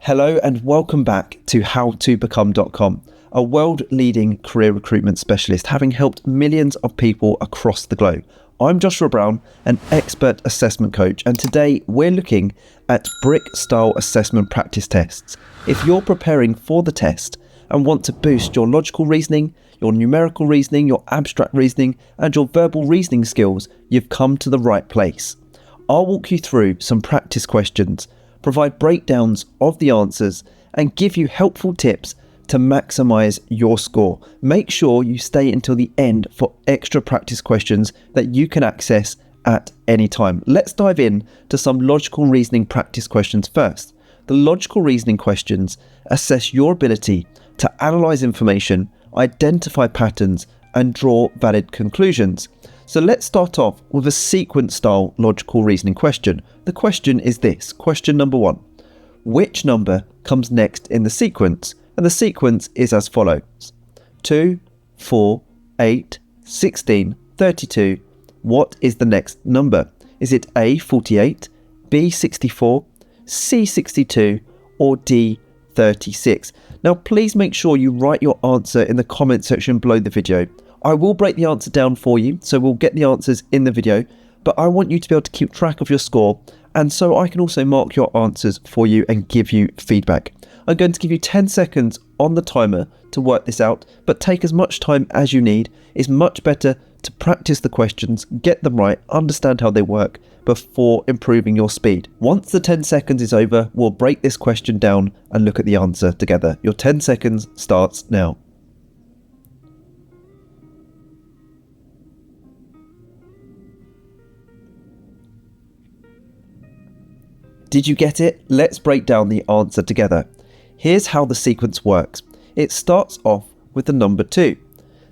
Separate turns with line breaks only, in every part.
Hello and welcome back to howtobecome.com, a world-leading career recruitment specialist having helped millions of people across the globe. I'm Joshua Brown, an expert assessment coach, and today we're looking at Bryq-style assessment practice tests. If you're preparing for the test and want to boost your logical reasoning, your numerical reasoning, your abstract reasoning, and your verbal reasoning skills, you've come to the right place. I'll walk you through some practice questions, provide breakdowns of the answers, and give you helpful tips to maximize your score. Make sure you stay until the end for extra practice questions that you can access at any time. Let's dive in to some logical reasoning practice questions first. The logical reasoning questions assess your ability to analyze information, identify patterns, and draw valid conclusions. So let's start off with a sequence-style logical reasoning question. The question is this. Question number 1. Which number comes next in the sequence? And the sequence is as follows. 2, 4, 8, 16, 32. What is the next number? Is it A, 48, B, 64, C, 62, or D, 36? Now please make sure you write your answer in the comment section below the video. I will break the answer down for you, so we'll get the answers in the video, but I want you to be able to keep track of your score, and so I can also mark your answers for you and give you feedback. I'm going to give you 10 seconds on the timer to work this out, but take as much time as you need. It's much better to practice the questions, get them right, understand how they work before improving your speed. Once the 10 seconds is over, we'll break this question down and look at the answer together. Your 10 seconds starts now. Did you get it? Let's break down the answer together. Here's how the sequence works. It starts off with the number 2.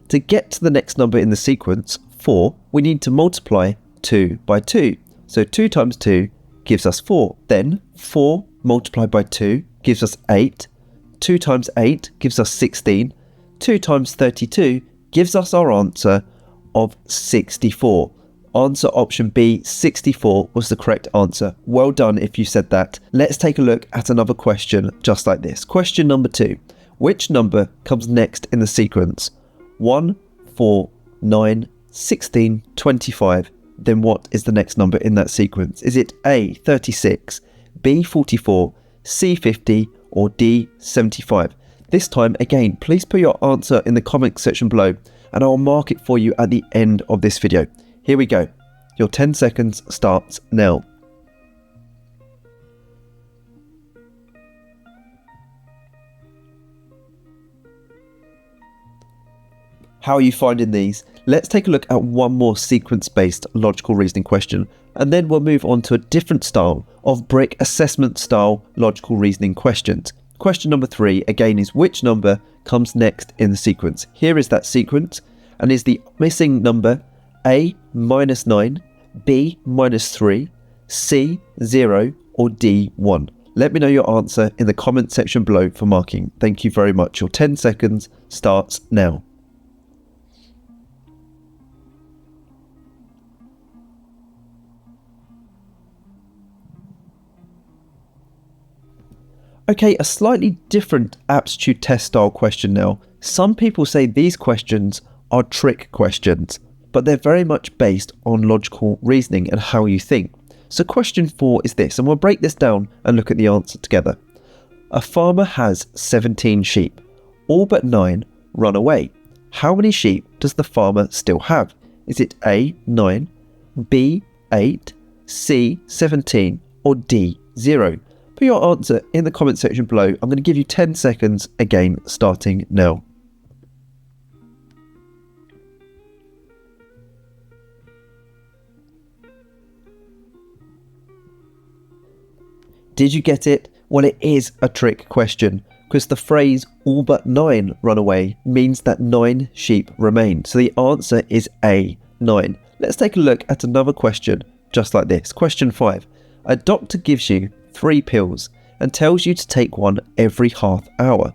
To get to the next number in the sequence, 4, we need to multiply 2 by 2. So 2 times 2 gives us 4. Then 4 multiplied by 2 gives us 8. 2 times 8 gives us 16. 2 times 32 gives us our answer of 64. Answer option B, 64, was the correct answer. Well done if you said that. Let's take a look at another question just like this. Question number 2. Which number comes next in the sequence? 1, 4, 9, 16, 25. Then what is the next number in that sequence? Is it A, 36, B, 44, C, 50, or D, 75? This time, again, please put your answer in the comment section below and I'll mark it for you at the end of this video. Here we go. Your 10 seconds starts now. How are you finding these? Let's take a look at one more sequence-based logical reasoning question, and then we'll move on to a different style of Bryq assessment style logical reasoning questions. Question number 3, again, is which number comes next in the sequence? Here is that sequence, and is the missing number A, minus 9, B, minus 3, C, 0, or D, 1? Let me know your answer in the comment section below for marking. Thank you very much. Your 10 seconds starts now. Okay, a slightly different aptitude test style question now. Some people say these questions are trick questions, but they're very much based on logical reasoning and how you think. So question 4 is this, and we'll break this down and look at the answer together. A farmer has 17 sheep. All but 9 run away. How many sheep does the farmer still have? Is it A, 9, B, 8, C, 17, or D, 0? Put your answer in the comment section below. I'm going to give you 10 seconds again, starting now. Did you get it? Well, it is a trick question because the phrase all but 9 run away means that 9 sheep remain. So the answer is A, 9. Let's take a look at another question just like this. Question 5. A doctor gives you 3 pills and tells you to take one every half hour.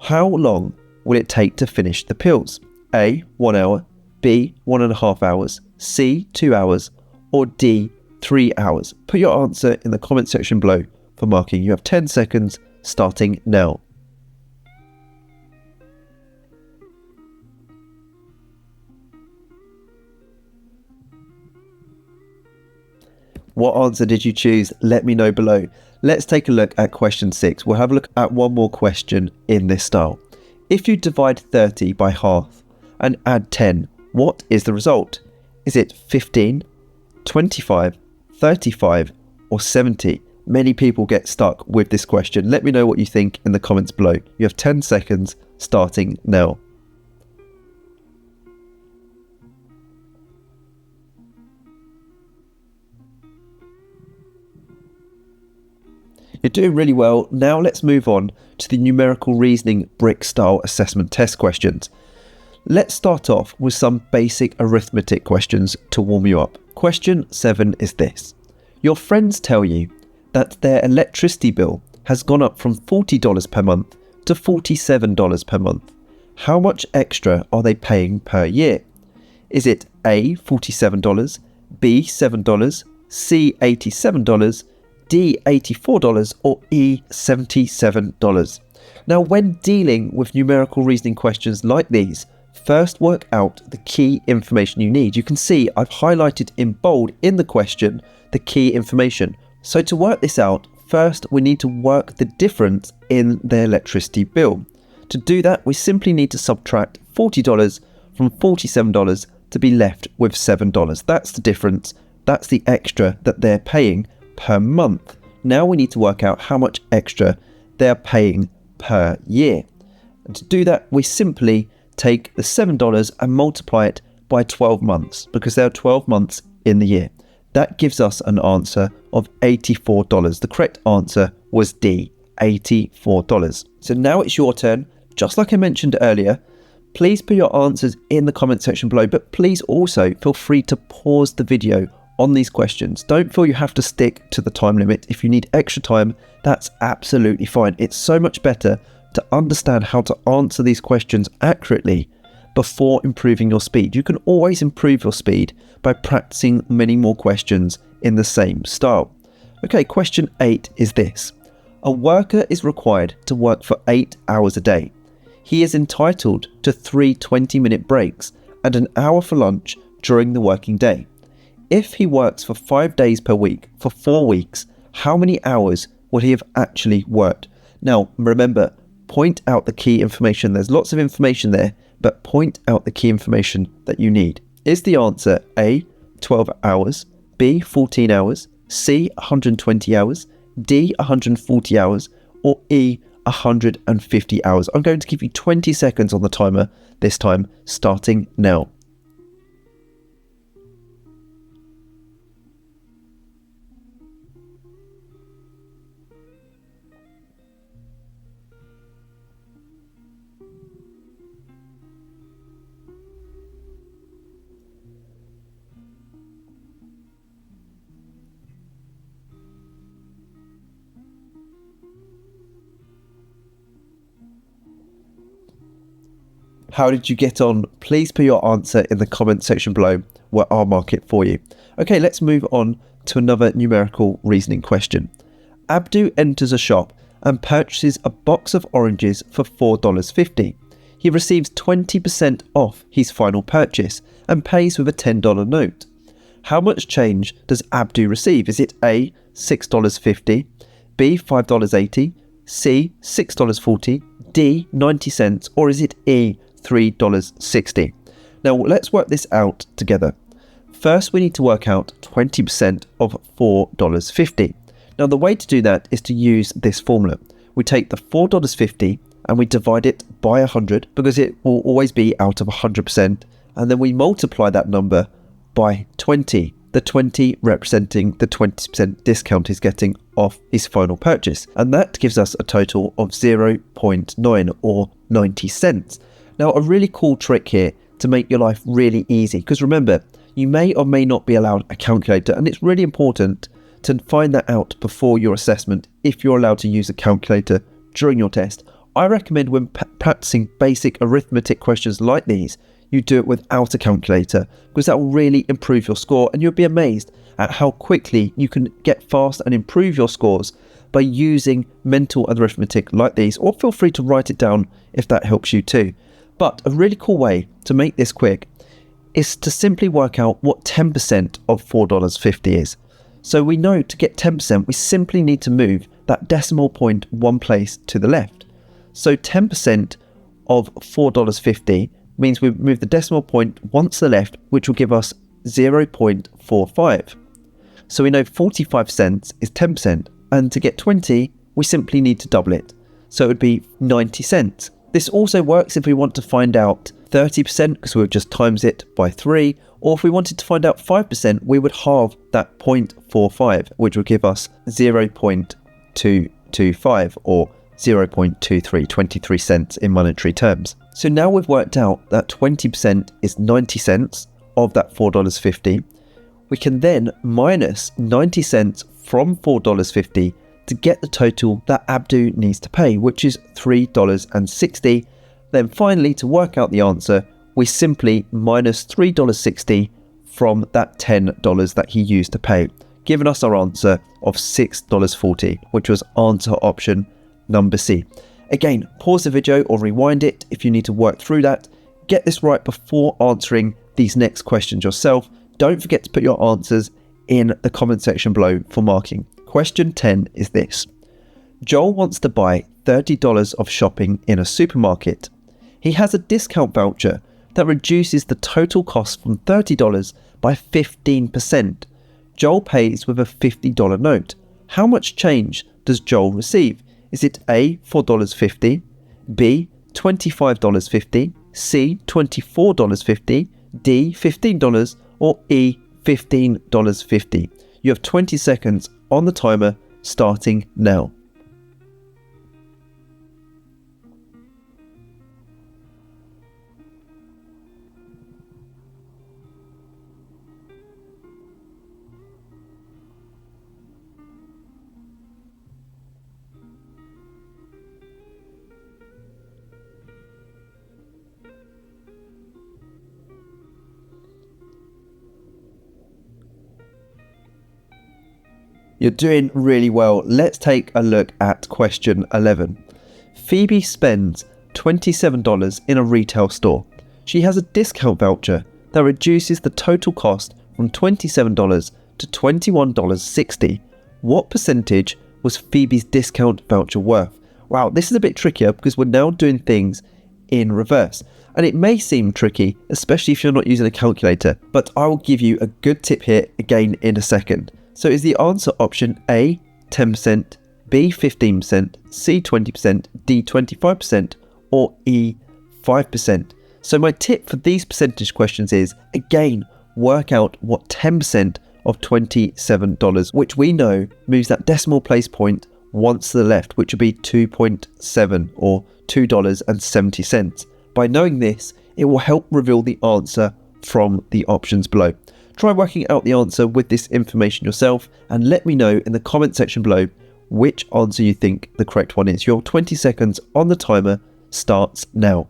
How long will it take to finish the pills? A, 1 hour, B, 1.5 hours, C, 2 hours, or D, 3 hours. Put your answer in the comment section below for marking. You have 10 seconds starting now. What answer did you choose? Let me know below. Let's take a look at question 6. We'll have a look at one more question in this style. If you divide 30 by half and add 10, what is the result? Is it 15, 25, 35 or 70? Many people get stuck with this question. Let me know what you think in the comments below. You have 10 seconds starting now. You're doing really well. Now let's move on to the numerical reasoning Bryq style assessment test questions. Let's start off with some basic arithmetic questions to warm you up. Question 7 is this. Your friends tell you that their electricity bill has gone up from $40 per month to $47 per month. How much extra are they paying per year? Is it A, $47, B, $7, C, $87, D, $84 or E, $77? Now, when dealing with numerical reasoning questions like these, first work out the key information you need. You can see I've highlighted in bold in the question the key information. So to work this out, first we need to work the difference in their electricity bill. To do that, we simply need to subtract $40 from $47 to be left with $7. That's the difference. That's the extra that they're paying per month. Now we need to work out how much extra they're paying per year. And to do that, we simply take the $7 and multiply it by 12 months because there are 12 months in the year. That gives us an answer of $84. The correct answer was D, $84. So now it's your turn. Just like I mentioned earlier, please put your answers in the comment section below, but please also feel free to pause the video on these questions. Don't feel you have to stick to the time limit. If you need extra time, that's absolutely fine. It's so much better to understand how to answer these questions accurately before improving your speed. You can always improve your speed by practicing many more questions in the same style. Okay, question 8 is this. A worker is required to work for 8 hours a day. He is entitled to 3 20-minute breaks and an hour for lunch during the working day. If he works for 5 days per week for 4 weeks, how many hours would he have actually worked? Now, remember, point out the key information. There's lots of information there, but point out the key information that you need. Is the answer A, 12 hours, B, 14 hours, C, 120 hours, D, 140 hours, or E, 150 hours? I'm going to give you 20 seconds on the timer this time, starting now. How did you get on? Please put your answer in the comment section below where I'll mark it for you. Okay, let's move on to another numerical reasoning question. Abdu enters a shop and purchases a box of oranges for $4.50. He receives 20% off his final purchase and pays with a $10 note. How much change does Abdu receive? Is it A, $6.50, B, $5.80, C, $6.40, D, 90 cents, or is it E, $3.60? Now let's work this out together. First, we need to work out 20% of $4.50. Now the way to do that is to use this formula. We take the $4.50 and we divide it by 100 because it will always be out of 100%, and then we multiply that number by 20, the 20 representing the 20% discount he's getting off his final purchase, and that gives us a total of 0.9 or 90 cents. Now, a really cool trick here to make your life really easy, because remember, you may or may not be allowed a calculator, and it's really important to find that out before your assessment if you're allowed to use a calculator during your test. I recommend when practicing basic arithmetic questions like these, you do it without a calculator, because that will really improve your score, and you'll be amazed at how quickly you can get fast and improve your scores by using mental arithmetic like these, or feel free to write it down if that helps you too. But a really cool way to make this quick is to simply work out what 10% of $4.50 is. So we know to get 10%, we simply need to move that decimal point one place to the left. So 10% of $4.50 means we move the decimal point once to the left, which will give us 0.45. So we know 45 cents is 10%, and to get 20, we simply need to double it. So it would be 90 cents. This also works if we want to find out 30%, because we would just times it by 3, or if we wanted to find out 5%, we would halve that 0.45, which would give us 0.225 or 0.23, 23 cents in monetary terms. So now we've worked out that 20% is 90 cents of that $4.50. We can then minus 90 cents from $4.50 to get the total that Abdu needs to pay, which is $3.60. Then finally, to work out the answer, we simply minus $3.60 from that $10 that he used to pay, giving us our answer of $6.40, which was answer option number C. Again, pause the video or rewind it if you need to work through that. Get this right before answering these next questions yourself. Don't forget to put your answers in the comment section below for marking. Question 10 is this. Joel wants to buy $30 of shopping in a supermarket. He has a discount voucher that reduces the total cost from $30 by 15%. Joel pays with a $50 note. How much change does Joel receive? Is it A, $4.50, B, $25.50, C, $24.50, D, $15, or E, $15.50? You have 20 seconds on the timer starting now. You're doing really well. Let's take a look at question 11. Phoebe spends $27 in a retail store. She has a discount voucher that reduces the total cost from $27 to $21.60. What percentage was Phoebe's discount voucher worth? Wow, this is a bit trickier because we're now doing things in reverse. And it may seem tricky, especially if you're not using a calculator, but I will give you a good tip here again in a second. So is the answer option A, 10%, B, 15%, C, 20%, D, 25%, or E, 5%? So my tip for these percentage questions is, again, work out what 10% of $27, which we know moves that decimal place point once to the left, which would be 2.7 or $2.70. By knowing this, it will help reveal the answer from the options below. Try working out the answer with this information yourself and let me know in the comment section below which answer you think the correct one is. Your 20 seconds on the timer starts now.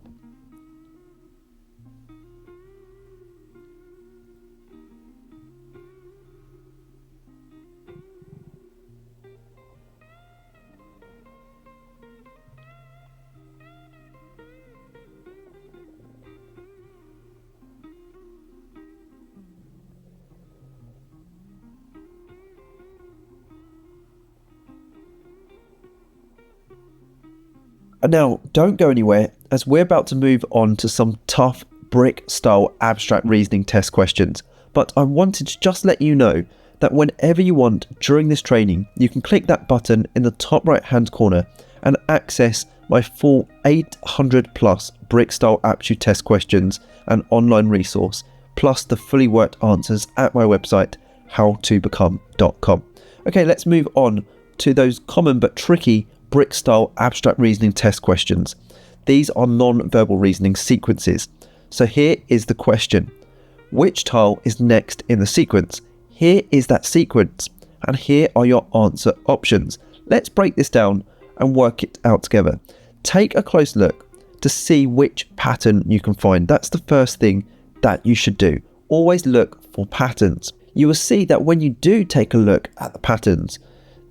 And now, don't go anywhere, as we're about to move on to some tough Bryq style abstract reasoning test questions. But I wanted to just let you know that whenever you want during this training, you can click that button in the top right hand corner and access my full 800 plus Bryq style aptitude test questions and online resource, plus the fully worked answers at my website, howtobecome.com. Okay, let's move on to those common but tricky Bryq style abstract reasoning test questions. These are non-verbal reasoning sequences. So here is the question. Which tile is next in the sequence? Here is that sequence, and here are your answer options. Let's break this down and work it out together. Take a close look to see which pattern you can find. That's the first thing that you should do. Always look for patterns. You will see that when you do take a look at the patterns,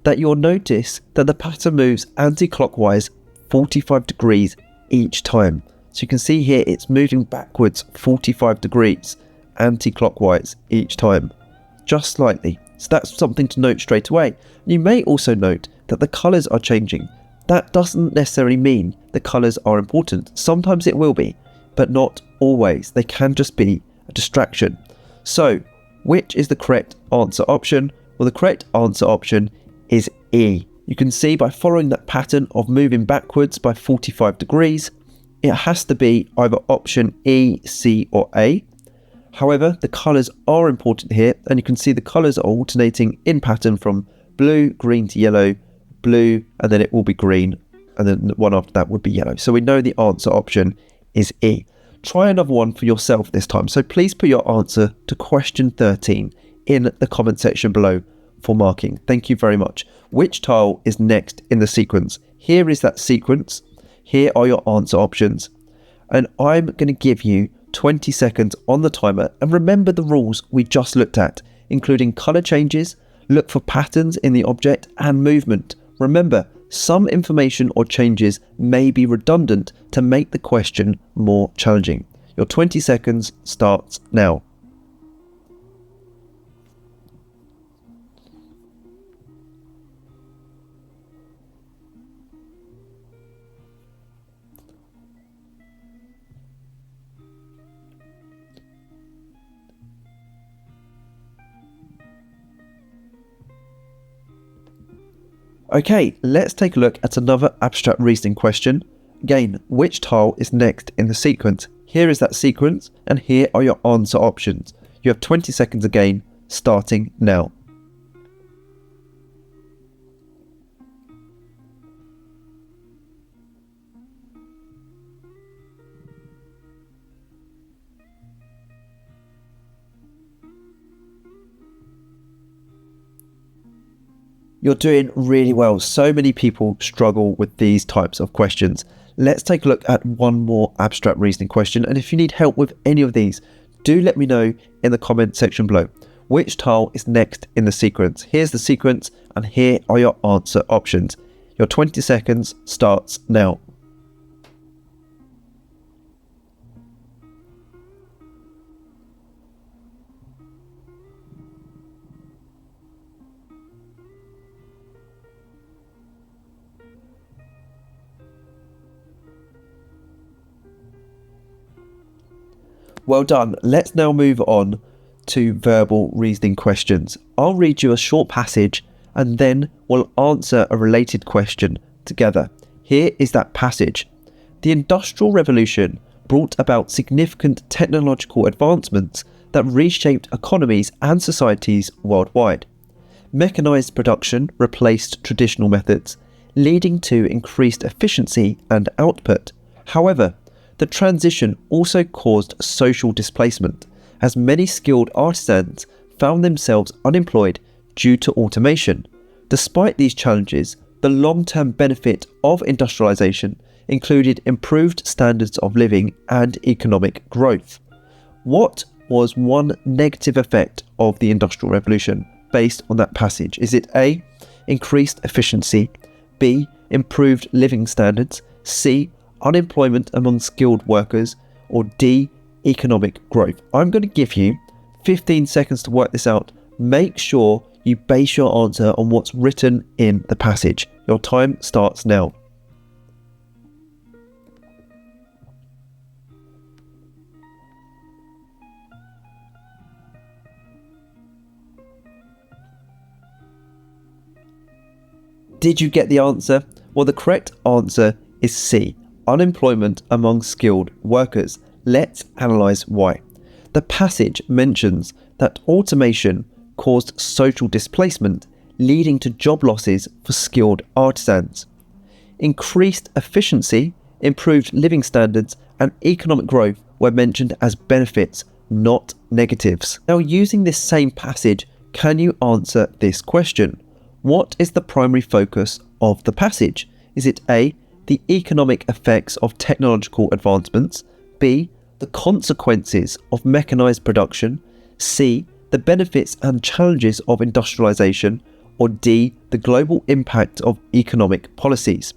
that you'll notice that the pattern moves anti-clockwise 45 degrees each time. So you can see here it's moving backwards 45 degrees anti-clockwise each time, just slightly. So that's something to note straight away. You may also note that the colours are changing. That doesn't necessarily mean the colours are important. Sometimes it will be, but not always. They can just be a distraction. So, which is the correct answer option? Well, the correct answer option is E. You can see by following that pattern of moving backwards by 45 degrees, it has to be either option E, C or A. However, the colours are important here, and you can see the colours are alternating in pattern from blue, green to yellow, blue, and then it will be green, and then the one after that would be yellow. So we know the answer option is E. Try another one for yourself this time. So please put your answer to question 13 in the comment section below for marking. Thank you very much. Which tile is next in the sequence? Here is that sequence. Here are your answer options. And I'm going to give you 20 seconds on the timer. And remember the rules we just looked at, including color changes, look for patterns in the object and movement. Remember, some information or changes may be redundant to make the question more challenging. Your 20 seconds starts now. Okay, let's take a look at another abstract reasoning question. Again, which tile is next in the sequence? Here is that sequence, and here are your answer options. You have 20 seconds again, starting now. You're doing really well. So many people struggle with these types of questions. Let's take a look at one more abstract reasoning question. And if you need help with any of these, do let me know in the comment section below. Which tile is next in the sequence? Here's the sequence, and here are your answer options. Your 20 seconds starts now. Well done. Let's now move on to verbal reasoning questions. I'll read you a short passage and then we'll answer a related question together. Here is that passage. The Industrial Revolution brought about significant technological advancements that reshaped economies and societies worldwide. Mechanized production replaced traditional methods, leading to increased efficiency and output. However, the transition also caused social displacement, as many skilled artisans found themselves unemployed due to automation. Despite these challenges, the long-term benefit of industrialization included improved standards of living and economic growth. What was one negative effect of the Industrial Revolution based on that passage? Is it A, increased efficiency, B, improved living standards, C, unemployment among skilled workers, or D, economic growth? I'm going to give you 15 seconds to work this out. Make sure you base your answer on what's written in the passage. Your time starts now. Did you get the answer? Well, the correct answer is C, unemployment among skilled workers. Let's analyse why. The passage mentions that automation caused social displacement, leading to job losses for skilled artisans. Increased efficiency, improved living standards, and economic growth were mentioned as benefits, not negatives. Now, using this same passage, can you answer this question? What is the primary focus of the passage? Is it A, the economic effects of technological advancements, B, the consequences of mechanized production, C, the benefits and challenges of industrialization, or D, the global impact of economic policies?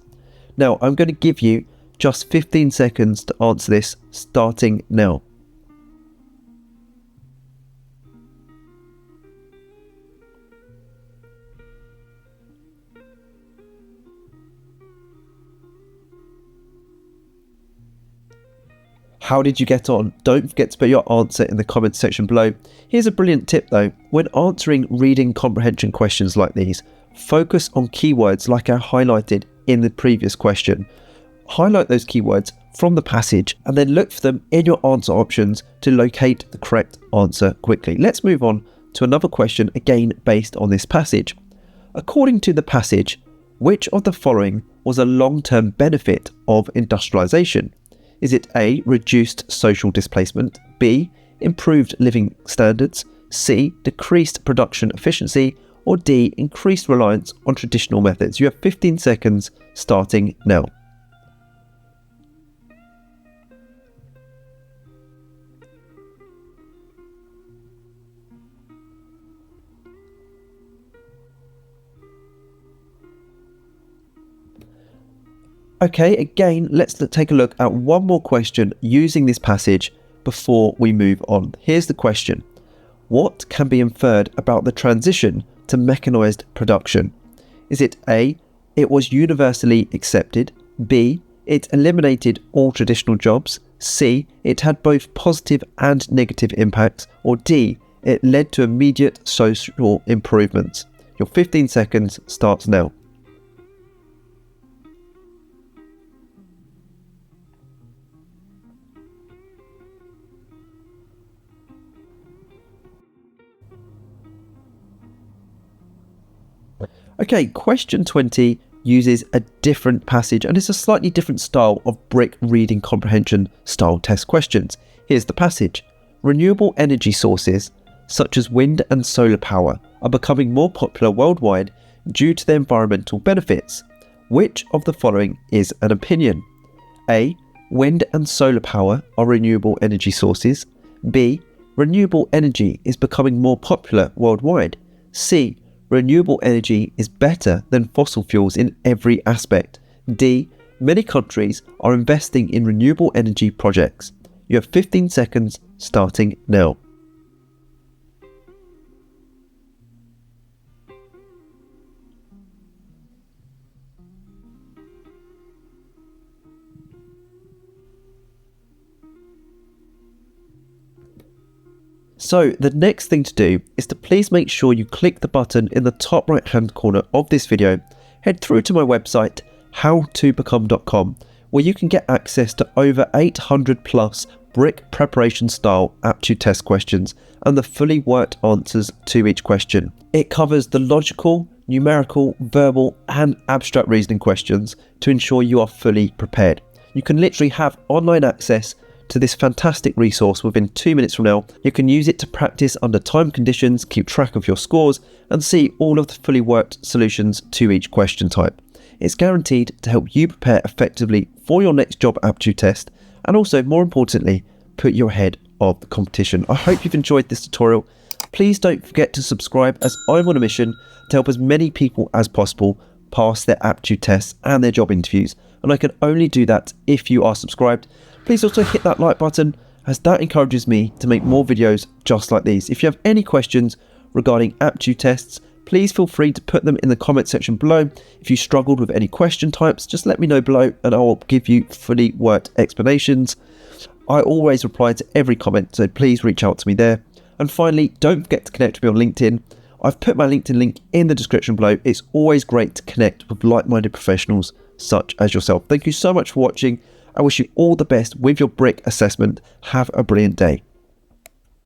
Now, I'm going to give you just 15 seconds to answer this, starting now. How did you get on? Don't forget to put your answer in the comments section below. Here's a brilliant tip though. When answering reading comprehension questions like these, focus on keywords like I highlighted in the previous question. Highlight those keywords from the passage and then look for them in your answer options to locate the correct answer quickly. Let's move on to another question, again based on this passage. According to the passage, which of the following was a long-term benefit of industrialization? Is it A, reduced social displacement, B, improved living standards, C, decreased production efficiency, or D, increased reliance on traditional methods? You have 15 seconds starting now. Okay, again, let's take a look at one more question using this passage before we move on. Here's the question. What can be inferred about the transition to mechanised production? Is it A, it was universally accepted, B, it eliminated all traditional jobs, C, it had both positive and negative impacts, or D, it led to immediate social improvements? Your 15 seconds starts now. Okay, question 20 uses a different passage and it's a slightly different style of Bryq reading comprehension style test questions. Here's the passage. Renewable energy sources such as wind and solar power are becoming more popular worldwide due to their environmental benefits. Which of the following is an opinion? A, wind and solar power are renewable energy sources. B, renewable energy is becoming more popular worldwide. C, renewable energy is better than fossil fuels in every aspect. D, many countries are investing in renewable energy projects. You have 15 seconds starting now. So the next thing to do is to please make sure you click the button in the top right hand corner of this video, head through to my website howtobecome.com, where you can get access to over 800 plus Bryq preparation style aptitude test questions and the fully worked answers to each question. It covers the logical, numerical, verbal and abstract reasoning questions to ensure you are fully prepared. You can literally have online access to this fantastic resource within 2 minutes from now. You can use it to practice under time conditions, keep track of your scores and see all of the fully worked solutions to each question type. It's guaranteed to help you prepare effectively for your next job aptitude test and also, more importantly, put you ahead of the competition. I hope you've enjoyed this tutorial. Please don't forget to subscribe as I'm on a mission to help as many people as possible pass their aptitude tests and their job interviews, and I can only do that if you are subscribed. Please also hit that like button as that encourages me to make more videos just like these. If you have any questions regarding aptitude tests, please feel free to put them in the comment section below. If you struggled with any question types, just let me know below and I will give you fully worked explanations. I always reply to every comment, so please reach out to me there. And finally, don't forget to connect with me on LinkedIn. I've put my LinkedIn link in the description below. It's always great to connect with like-minded professionals such as yourself. Thank you so much for watching. I wish you all the best with your Bryq assessment. Have a brilliant day.